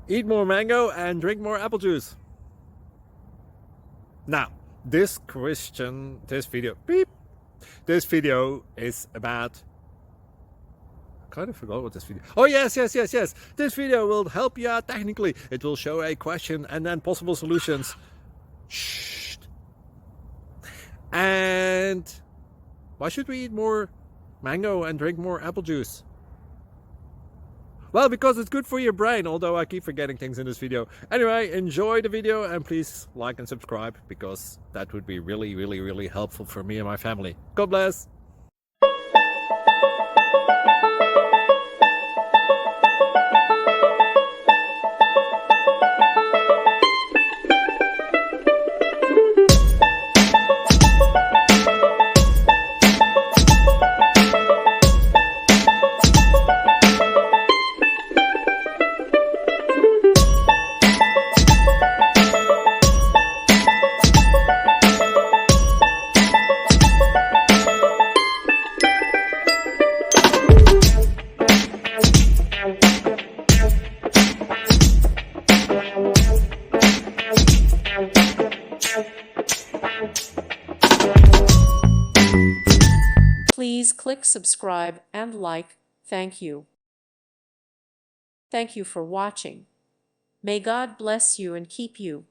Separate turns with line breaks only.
Eat more mango and drink more apple juice. Now, this video is about, I kind of forgot what this video. Oh, yes. This video will help you out technically. It will show a question and then possible solutions. Shh. And why should we eat more mango and drink more apple juice? Well, because it's good for your brain, although I keep forgetting things in this video. Anyway, enjoy the video and please like and subscribe, because that would be really helpful for me and my family. God bless!
Please click subscribe and like. Thank you. Thank you for watching. May God bless you and keep you.